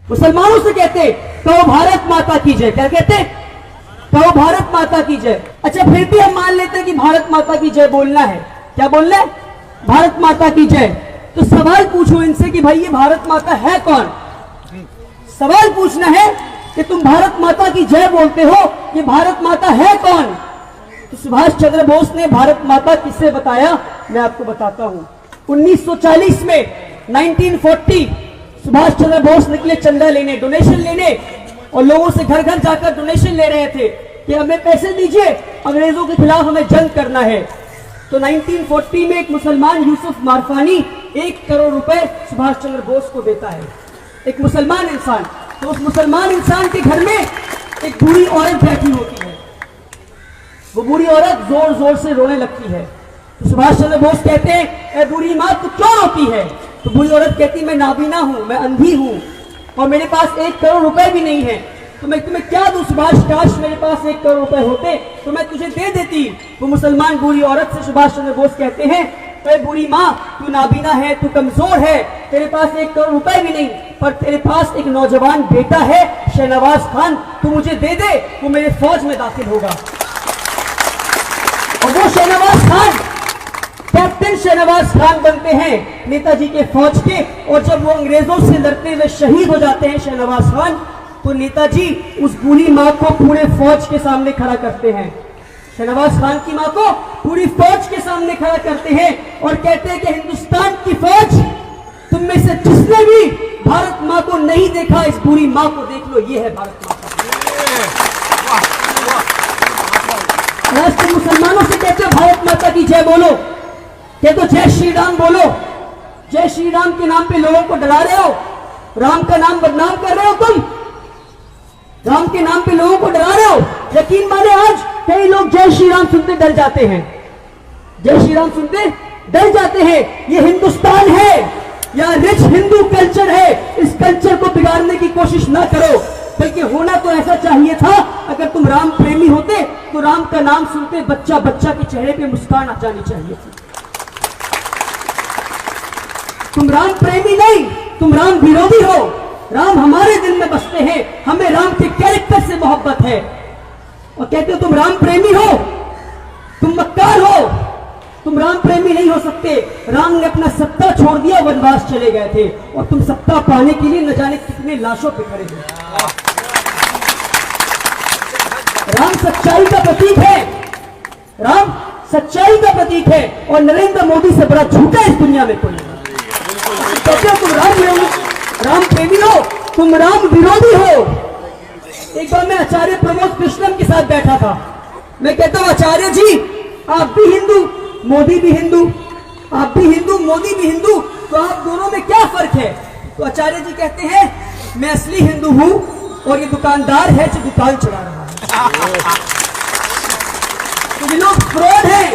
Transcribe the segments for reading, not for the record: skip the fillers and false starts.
मुसलमानों से कहते कहो भारत माता की जय। क्या कहते? कहो भारत माता की जय। अच्छा, फिर भी हम मान लेते हैं कि भारत माता की जय बोलना है। क्या बोलना है? भारत माता की जय। तो सवाल पूछो इनसे कि भाई ये भारत माता है कौन? सवाल पूछना है कि तुम भारत माता की जय बोलते हो, ये भारत माता है कौन? तो सुभाष चंद्र बोस ने भारत माता किसे बताया, मैं आपको बताता हूं। 1940 में 1940 सुभाष चंद्र बोस निकले चंदा लेने, डोनेशन लेने, और लोगों से घर घर जाकर डोनेशन ले रहे थे कि हमें पैसे दीजिए, अंग्रेजों के खिलाफ हमें जंग करना है। तो 1940 में एक मुसलमान यूसुफ मारफानी 1 करोड़ रुपए सुभाष चंद्र बोस को देता है, एक मुसलमान इंसान। तो उस मुसलमान इंसान के घर में एक बूढ़ी औरत बैठी होती है। वो बूढ़ी औरत जोर जोर से रोने लगती है। तो सुभाष चंद्र बोस कहते हैं, ए बूढ़ी माँ तू क्यों रोती है? तो बूढ़ी औरत कहती, मैं नाबीना हूं, मैं अंधी हूं और मेरे पास 1 करोड़ रुपए भी नहीं है, तो मैं तुम्हें क्या दूं सुभाष? काश मेरे पास 1 करोड़ रुपए होते तो मैं तुझे दे देती। वो मुसलमान बूढ़ी औरत से सुभाष चंद्र बोस कहते हैं, ए बूढ़ी माँ तू नाबीना है, तू कमजोर है, तेरे पास 1 करोड़ रुपए भी नहीं, पर तेरे पास एक नौजवान बेटा है शहनवाज खान, तू मुझे दे दे, वो मेरे फौज में दाखिल होगा। और वो शहनवाज खान कैप्टन शहनवाज खान बनते हैं नेताजी के फौज के। और जब वो अंग्रेजों से लड़ते हुए शहीद हो जाते हैं शहनवाज खान, तो नेताजी उस बूढ़ी माँ को पूरे फौज के सामने खड़ा करते हैं। शहनवाज खान की माँ को पूरी फौज के सामने खड़ा करते हैं और कहते हैं कि हिंदुस्तान की फौज, तुम में से जिसने भी भारत माँ को नहीं देखा, इस बूढ़ी माँ को देख लो, ये है भारत माँ। मुसलमानों से कहते हो भारत माता की जय बोलो, कहते हो जय श्री राम बोलो। जय श्री राम के नाम पे लोगों को डरा रहे हो, राम का नाम बदनाम कर रहे हो तुम, राम के नाम पे लोगों को डरा रहे हो। यकीन माने आज कई लोग जय श्री राम सुनते डर जाते हैं, जय श्री राम सुनते डर जाते हैं। ये हिंदुस्तान है या रिच हिंदू कल्चर है, इस कल्चर को बिगाड़ने की कोशिश ना करो, बल्कि होना तो ऐसा चाहिए था। अगर तुम राम प्रेमी होते तो राम का नाम सुनते बच्चा बच्चा के चेहरे पे मुस्कान आ जानी चाहिए थी। तुम राम प्रेमी नहीं, तुम राम विरोधी हो। राम हमारे दिल में बसते हैं, हमें राम के कैरेक्टर से मोहब्बत है। और कहते हो तुम राम प्रेमी हो, तुम मक्कार हो, तुम राम प्रेमी नहीं हो सकते। राम ने अपना सत्ता छोड़ दिया, वनवास चले गए थे, और तुम सत्ता पाने के लिए न जाने कितने लाशों पे खड़े हो। राम सच्चाई का प्रतीक है, राम सच्चाई का प्रतीक है, और नरेंद्र मोदी से बड़ा झूठा इस दुनिया में कोई नहीं। कहते हो तुम राम प्रेमी हो, तुम राम विरोधी हो। एक बार मैं आचार्य प्रमोद कृष्णन के साथ बैठा था। मैं कहता हूं आचार्य जी, आप भी हिंदू, मोदी भी हिंदू, आप भी हिंदू, मोदी भी हिंदू, तो आप दोनों में क्या फर्क है? तो आचार्य जी कहते हैं, मैं असली हिंदू हूं और ये दुकानदार है जो दुकान चला रहा है। तो ये लोग फ्रॉड हैं,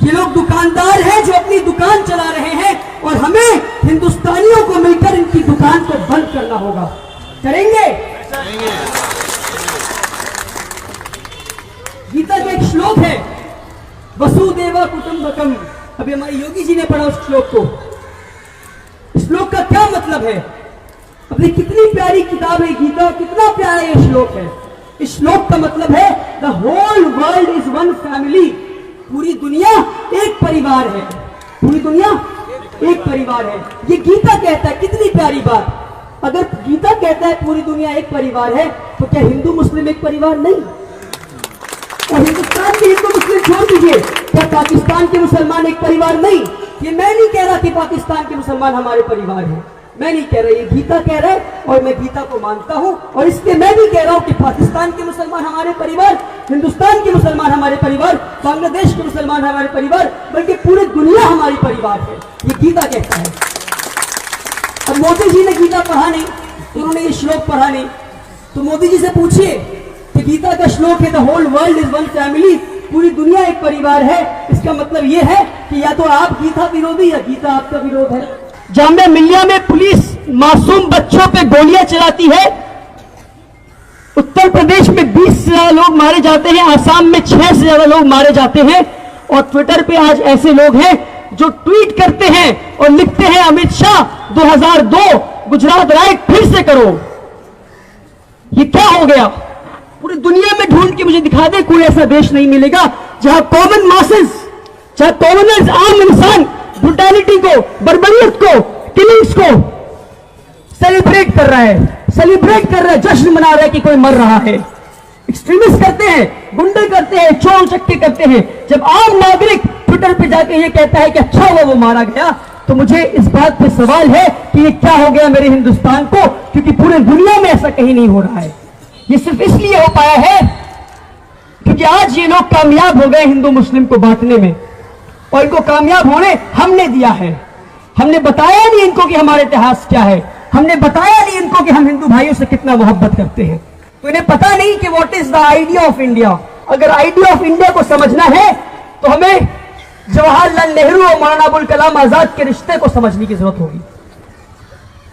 ये लोग दुकानदार हैं जो अपनी दुकान चला रहे हैं, और हमें हिंदुस्तानियों को मिलकर इनकी दुकान को बंद करना होगा। करेंगे? गीता का एक श्लोक है, वसुदेव कुटुंबकम। अभी हमारे योगी जी ने पढ़ा उस श्लोक को। इस श्लोक का क्या मतलब है? अपनी कितनी प्यारी किताब है गीता, कितना प्यारा ये श्लोक है। इस श्लोक का मतलब है the whole world is one family. पूरी दुनिया एक परिवार है, पूरी दुनिया एक परिवार है। ये गीता कहता है, कितनी प्यारी बात। अगर गीता कहता है पूरी दुनिया एक परिवार है, तो क्या हिंदू मुस्लिम एक परिवार नहीं? और हिंदुस्तान के हिंदू मुस्लिम छोड़ दीजिए, क्या पाकिस्तान के मुसलमान एक परिवार नहीं? ये मैं नहीं कह रहा कि पाकिस्तान के मुसलमान हमारे परिवार हैं, मैं नहीं कह रहा, ये गीता कह रहा है, और मैं गीता को मानता हूं, और इसलिए मैं भी कह रहा हूं कि पाकिस्तान के मुसलमान हमारे परिवार, हिंदुस्तान के मुसलमान हमारे परिवार, बांग्लादेश के मुसलमान हमारे परिवार, बल्कि पूरी दुनिया हमारी परिवार है। ये गीता कहता है। अब मोदी जी ने गीता पढ़ा नहीं, उन्होंने ये श्लोक पढ़ा नहीं, तो मोदी जी से पूछिए कि गीता का श्लोक है the whole world is one family, पूरी दुनिया एक परिवार है, इसका मतलब ये है कि या तो आप गीता विरोधी या गीता आपका विरोध है। जामिया मिल्लिया में पुलिस मासूम बच्चों पे गोलियां चलाती है। उत्तर प्रदेश में 20 से ज्यादा लोग मारे जाते हैं, आसाम में 6 से ज्यादा लोग मारे जाते हैं, और ट्विटर पे आज ऐसे लोग हैं जो ट्वीट करते हैं और लिखते हैं अमित शाह 2002 गुजरात राइट फिर से करो। ये क्या हो गया? पूरी दुनिया में ढूंढ के मुझे दिखा दे, कोई ऐसा देश नहीं मिलेगा जहां कॉमन मासेस, जहां कॉमनर्स, आम इंसान ब्रुटैलिटी को, बर्बरियत को, किलिंग्स को सेलिब्रेट कर रहा है, जश्न मना रहा है कि कोई मर रहा है। एक्सट्रीमिस्ट करते हैं, गुंडे करते हैं, चोर चक्के करते हैं। जब आम नागरिक ट्विटर पे जाके ये कहता है कि अच्छा हुआ वो मारा गया, तो मुझे इस बात पे सवाल है कि ये क्या हो गया मेरे हिंदुस्तान को, क्योंकि पूरे दुनिया में ऐसा कहीं नहीं हो रहा है। ये सिर्फ इसलिए हो पाया है क्योंकि आज ये लोग कामयाब हो गए हिंदू मुस्लिम को बांटने में, और इनको कामयाब होने हमने दिया है। हमने बताया नहीं इनको कि हमारा इतिहास क्या है, हमने बताया नहीं इनको कि हम हिंदू भाइयों से कितना मोहब्बत करते हैं। तो इन्हें पता नहीं कि what is the idea of India. अगर आइडिया ऑफ इंडिया को समझना है तो हमें जवाहरलाल नेहरू और मौलाना अबुल कलाम आजाद के रिश्ते को समझने की जरूरत होगी।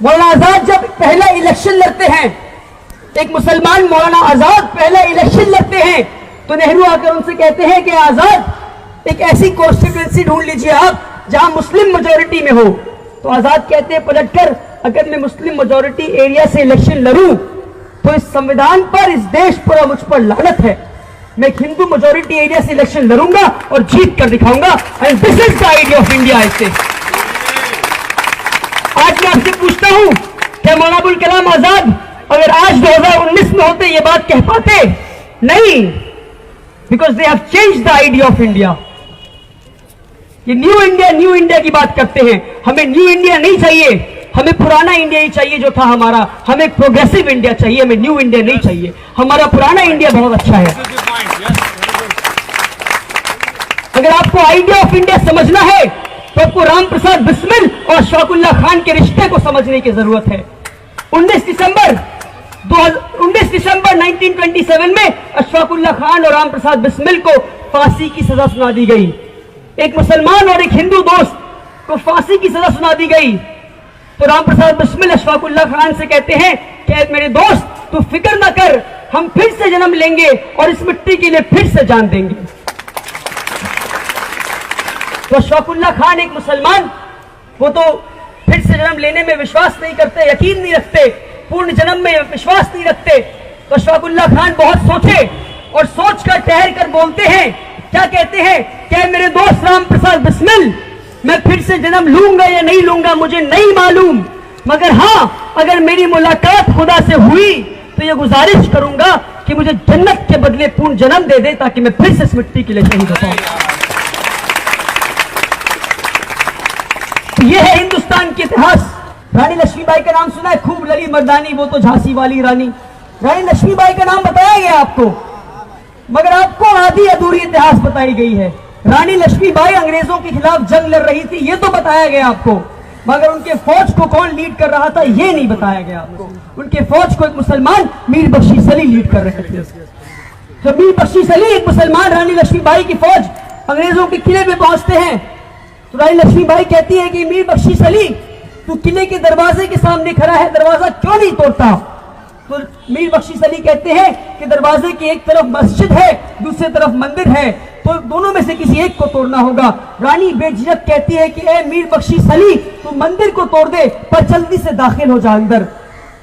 मौलाना आजाद जब पहला इलेक्शन लड़ते हैं, एक मुसलमान मौलाना आजाद पहला इलेक्शन लड़ते हैं, तो नेहरू आकर उनसे कहते हैं कि आजाद, एक ऐसी कॉन्स्टिट्यूएंसी ढूंढ लीजिए आप जहां मुस्लिम मेजोरिटी में हो। तो आजाद कहते हैं पलटकर, अगर मैं मुस्लिम मेजोरिटी एरिया से इलेक्शन लड़ूं तो इस संविधान पर, इस देश पर और मुझ पर लानत है। मैं एक हिंदू मेजोरिटी एरिया से इलेक्शन लड़ूंगा और जीत कर दिखाऊंगा। And this is the idea of India. ऐसे आज मैं आपसे पूछता हूं, क्या मौलाना अबुल कलाम आजाद अगर आज 2019 में होते ये बात कह पाते? नहीं, because they have changed the idea of India. ये न्यू इंडिया की बात करते हैं। हमें न्यू इंडिया नहीं चाहिए, हमें पुराना इंडिया ही चाहिए जो था हमारा। हमें एक प्रोग्रेसिव इंडिया चाहिए, हमें न्यू इंडिया नहीं चाहिए। हमारा पुराना इंडिया बहुत अच्छा है। अगर आपको आइडिया ऑफ इंडिया समझना है तो आपको राम प्रसाद बिस्मिल और अशफाकुल्लाह खान के रिश्ते को समझने की जरूरत है। 19 दिसंबर 1927 में अशफाकुल्लाह खान और राम प्रसाद बिस्मिल को फांसी की सजा सुना दी गई। एक मुसलमान और एक हिंदू दोस्त को फांसी की सजा सुना दी गई। तो राम प्रसाद बिस्मिल अशफाकुल्लाह खान से कहते हैं कि मेरे दोस्त, तू फिक्र ना कर, हम फिर से जन्म लेंगे और इस मिट्टी के लिए फिर से जान देंगे। तो अशफाकुल्लाह खान एक मुसलमान, वो तो फिर से जन्म लेने में विश्वास नहीं करते, यकीन नहीं रखते, पूर्ण जन्म में विश्वास नहीं रखते। तो अशफाकुल्लाह खान बहुत सोचे और सोचकर ठहर कर बोलते हैं, क्या कहते हैं, क्या मेरे दोस्त राम प्रसाद बिस्मिल, मैं फिर से जन्म लूंगा या नहीं लूंगा मुझे नहीं मालूम, मगर हां, अगर मेरी मुलाकात खुदा से हुई तो ये गुजारिश करूंगा कि मुझे जन्नत के बदले पूर्ण जन्म दे दे, ताकि मैं फिर से इस मिट्टी के लिए शहीद हो पाऊं। ये है हिंदुस्तान के इतिहास। रानी लक्ष्मीबाई का नाम सुना है, खूब लड़ी मर्दानी, वो तो झांसी वाली रानी। रानी लक्ष्मीबाई का नाम बताया गया आपको, मगर आपको आधी अधूरी इतिहास बताई गई है। रानी लक्ष्मीबाई अंग्रेजों के खिलाफ जंग लड़ रही थी, ये तो बताया गया आपको, मगर उनके फौज को कौन लीड कर रहा था ये नहीं बताया गया आपको। उनके फौज को एक मुसलमान मीर बख्शी सली लीड कर रहे थे। जब मीर बख्शी सली, एक मुसलमान, रानी लक्ष्मीबाई की फौज अंग्रेजों के किले में पहुंचते हैं, तो रानी लक्ष्मीबाई कहती है कि मीर बख्शी सली, तू किले के दरवाजे के सामने खड़ा है, दरवाजा क्यों नहीं तोड़ता? तो मीर बख्शी सली कहते हैं कि दरवाजे की एक तरफ मस्जिद है, दूसरी तरफ मंदिर है, तो दोनों में से किसी एक को तोड़ना होगा। रानी बेझिझक कहती है कि ए मीर बख्शी सली, तू मंदिर को तोड़ दे पर जल्दी से दाखिल हो जा अंदर।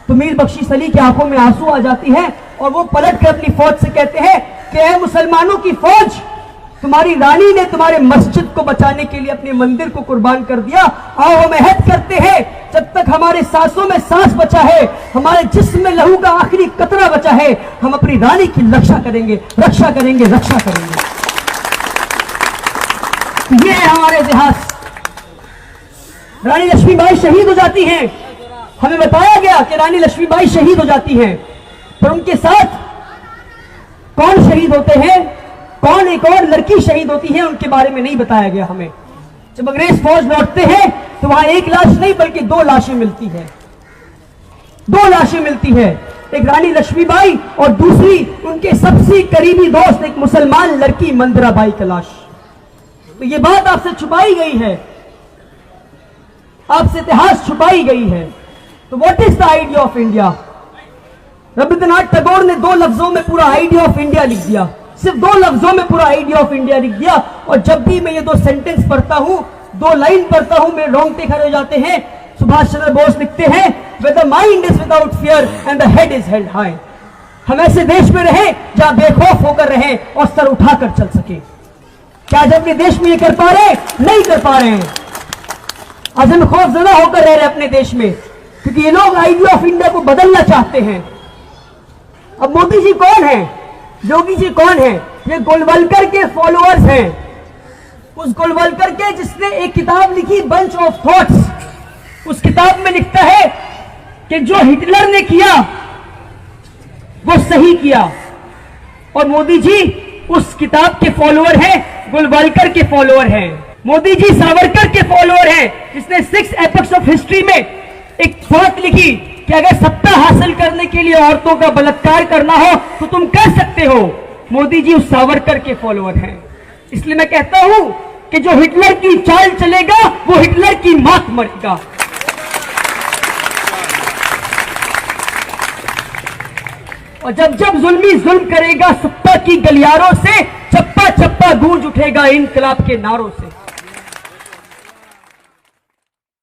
तो मीर बख्शी सली की आंखों में आंसू आ जाती हैं और वो पलट कर अपनी फौज से कहते हैं कि ए मुसलमानों की फौज, तुम्हारी रानी ने तुम्हारे मस्जिद को बचाने के लिए अपने मंदिर को कुर्बान कर दिया। आओ हम अहद करते हैं, जब तक हमारे सांसों में सांस बचा है, हमारे जिस्म में लहू का आखिरी कतरा बचा है, हम अपनी रानी की रक्षा करेंगे, रक्षा करेंगे, रक्षा करेंगे। ये है हमारे इतिहास। रानी लक्ष्मीबाई शहीद हो जाती हैं। हमें बताया गया कि रानी लक्ष्मीबाई शहीद हो जाती हैं, पर उनके साथ कौन शहीद होते हैं, कौन एक और लड़की शहीद होती है, उनके बारे में नहीं बताया गया हमें। जब अंग्रेज फौज लौटते हैं तो वहां एक लाश नहीं बल्कि दो लाशें मिलती है, दो लाशें मिलती है, एक रानी लक्ष्मीबाई और दूसरी उनके सबसे करीबी दोस्त एक मुसलमान लड़की मंदराबाई का लाश। तो ये बात आपसे छुपाई गई है, आपसे इतिहास छुपाई गई है। तो what is the idea of India? Rabindranath Tagore ने दो लफ्जों में पूरा आइडिया ऑफ इंडिया लिख दिया, सिर्फ दो लफ्जों में पूरा आइडिया ऑफ इंडिया लिख दिया। और जब भी मैं ये दो सेंटेंस पढ़ता हूं, दो लाइन पढ़ता हूं, मेरे रोंगटे खड़े हो जाते हैं। सुभाष चंद्र बोस लिखते हैं, where the mind is without fear and the head is held high। हम ऐसे देश में रहे जहां बेखौफ होकर रहे और सर उठाकर चल सके। क्या आज अपने देश में ये कर पा रहे हैं? नहीं कर पा रहे हैं। आज हम खौफजदा होकर रह रहे हैं अपने देश में, क्योंकि ये लोग आइडिया ऑफ इंडिया को बदलना चाहते हैं। अब मोदी जी कौन है, योगी जी कौन है? ये गोलवलकर के फॉलोअर्स हैं। उस गोलवलकर के जिसने एक किताब लिखी, बंच ऑफ थॉट्स। उस किताब में लिखता है कि जो हिटलर ने किया वो सही किया, और मोदी जी उस किताब के फॉलोअर हैं, गोलवलकर के फॉलोअर हैं। मोदी जी सावरकर के फॉलोअर हैं, जिसने 6 एपिक्स ऑफ हिस्ट्री में एक बात लिखी कि अगर सत्ता हासिल करने के लिए औरतों का बलात्कार करना हो तो तुम कर सकते हो। मोदी जी उस सावरकर के फॉलोअर हैं। इसलिए मैं कहता हूं कि जो हिटलर की चाल चलेगा वो हिटलर की मौत मरेगा। और जब जब जुल्मी जुल्म करेगा सत्ता की गलियारों से, चप्पा चप्पा गूंज उठेगा इनकलाब के नारों से।